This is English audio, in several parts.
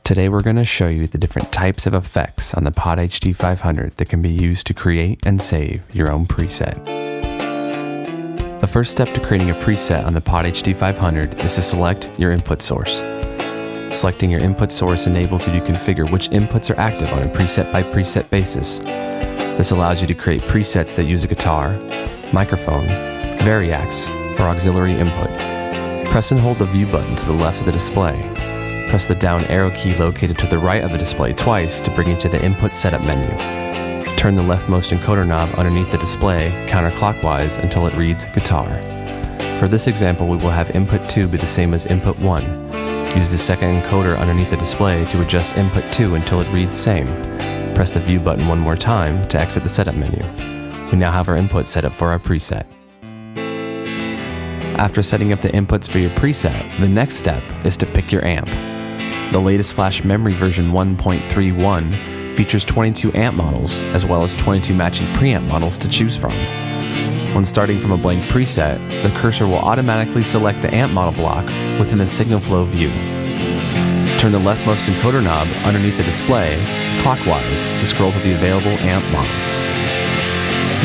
Today we're going to show you the different types of effects on the POD HD500 that can be used to create and save your own preset. The first step to creating a preset on the POD HD500 is to select your input source. Selecting your input source enables you to configure which inputs are active on a preset by preset basis. This allows you to create presets that use a guitar, microphone, variacs, or auxiliary input. Press and hold the view button to the left of the display. Press the down arrow key located to the right of the display twice to bring you to the input setup menu. Turn the leftmost encoder knob underneath the display counterclockwise until it reads guitar. For this example, we will have input 2 be the same as input 1. Use the second encoder underneath the display to adjust input 2 until it reads same. Press the view button one more time to exit the setup menu. We now have our input set up for our preset. After setting up the inputs for your preset, the next step is to pick your amp. The latest flash memory version 1.31 features 22 amp models as well as 22 matching preamp models to choose from. When starting from a blank preset, the cursor will automatically select the amp model block within the signal flow view. Turn the leftmost encoder knob underneath the display clockwise to scroll to the available amp models.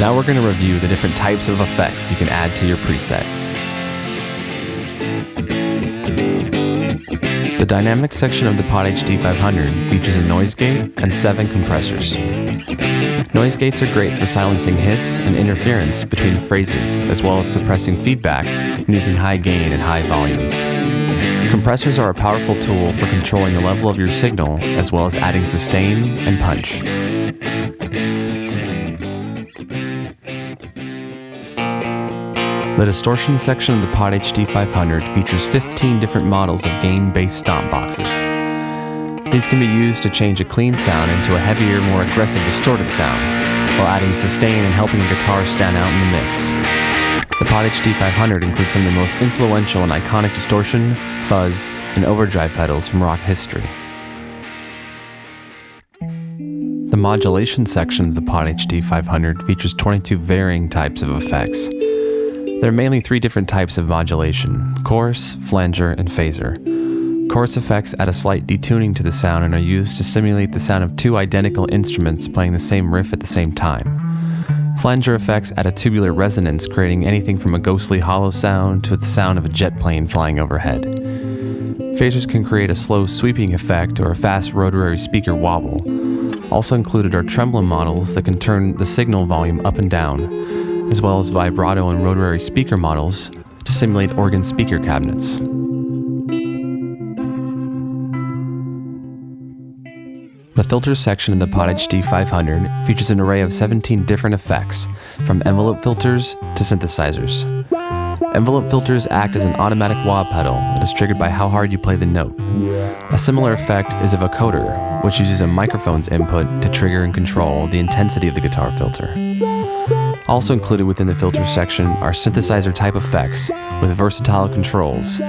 Now we're going to review the different types of effects you can add to your preset. The dynamic section of the POD HD500 features a noise gate and 7 compressors. Noise gates are great for silencing hiss and interference between phrases, as well as suppressing feedback and using high gain and high volumes. Compressors are a powerful tool for controlling the level of your signal, as well as adding sustain and punch. The distortion section of the POD HD500 features 15 different models of gain-based stomp boxes. These can be used to change a clean sound into a heavier, more aggressive distorted sound, while adding sustain and helping a guitar stand out in the mix. The POD HD500 includes some of the most influential and iconic distortion, fuzz, and overdrive pedals from rock history. The modulation section of the POD HD500 features 22 varying types of effects. There are mainly 3 different types of modulation: chorus, flanger, and phaser. Chorus effects add a slight detuning to the sound and are used to simulate the sound of 2 identical instruments playing the same riff at the same time. Flanger effects add a tubular resonance, creating anything from a ghostly hollow sound to the sound of a jet plane flying overhead. Phasers can create a slow sweeping effect or a fast rotary speaker wobble. Also included are tremolo models that can turn the signal volume up and down, as well as vibrato and rotary speaker models to simulate organ speaker cabinets. The filter section of the POD HD500 features an array of 17 different effects, from envelope filters to synthesizers. Envelope filters act as an automatic wah pedal that is triggered by how hard you play the note. A similar effect is a vocoder, which uses a microphone's input to trigger and control the intensity of the guitar filter. Also included within the filter section are synthesizer-type effects with versatile controls,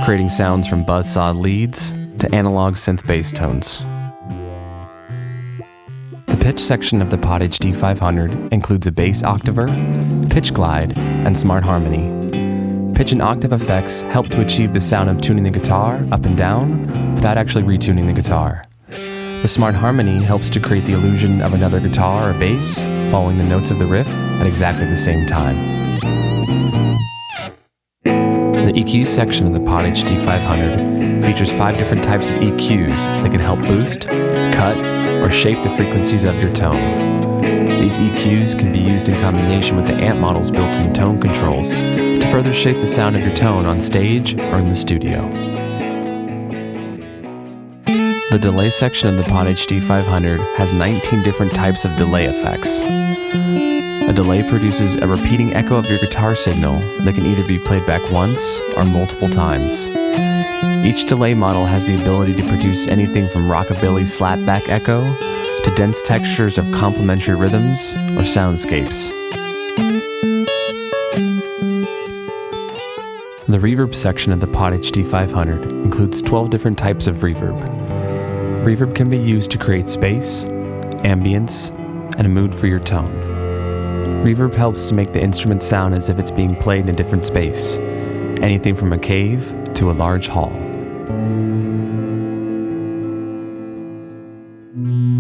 creating sounds from buzzsaw leads to analog synth bass tones. The pitch section of the POD HD500 includes a bass octaver, pitch glide, and smart harmony. Pitch and octave effects help to achieve the sound of tuning the guitar up and down without actually retuning the guitar. The smart harmony helps to create the illusion of another guitar or bass following the notes of the riff at exactly the same time. The EQ section of the POD HD500 features 5 different types of EQs that can help boost, cut, or shape the frequencies of your tone. These EQs can be used in combination with the amp model's built-in tone controls to further shape the sound of your tone on stage or in the studio. The delay section of the POD HD500 has 19 different types of delay effects. A delay produces a repeating echo of your guitar signal that can either be played back once or multiple times. Each delay model has the ability to produce anything from rockabilly slapback echo to dense textures of complementary rhythms or soundscapes. The reverb section of the POD HD500 includes 12 different types of reverb. Reverb can be used to create space, ambience, and a mood for your tone. Reverb helps to make the instrument sound as if it's being played in a different space, anything from a cave to a large hall.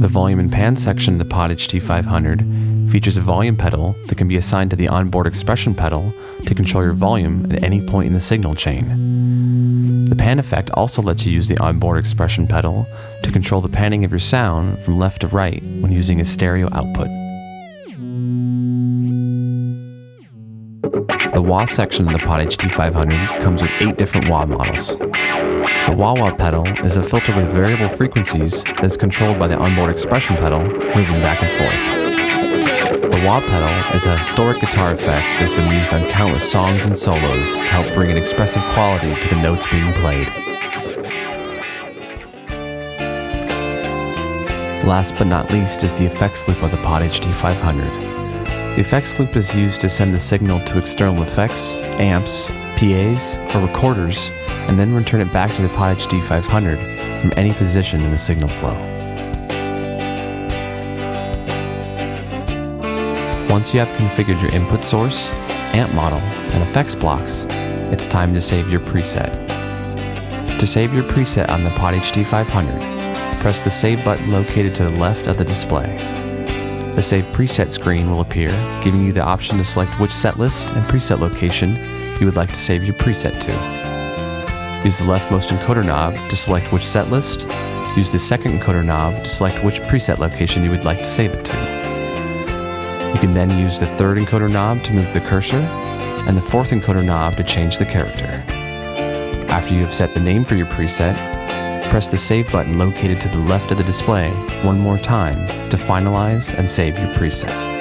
The volume and pan section of the POD HD500 features a volume pedal that can be assigned to the onboard expression pedal to control your volume at any point in the signal chain. The pan effect also lets you use the onboard expression pedal to control the panning of your sound from left to right when using a stereo output. The wah section of the POD HD500 comes with 8 different wah models. The wah-wah pedal is a filter with variable frequencies that is controlled by the onboard expression pedal, moving back and forth. The wah pedal is a historic guitar effect that has been used on countless songs and solos to help bring an expressive quality to the notes being played. Last but not least is the effects loop of the POD HD500. The effects loop is used to send the signal to external effects, amps, PAs, or recorders, and then return it back to the POD HD500 from any position in the signal flow. Once you have configured your input source, amp model, and effects blocks, it's time to save your preset. To save your preset on the POD HD500, press the Save button located to the left of the display. The Save Preset screen will appear, giving you the option to select which setlist and preset location you would like to save your preset to. Use the leftmost encoder knob to select which setlist. Use the second encoder knob to select which preset location you would like to save it to. You can then use the third encoder knob to move the cursor, and the fourth encoder knob to change the character. After you have set the name for your preset, press the Save button located to the left of the display one more time to finalize and save your preset.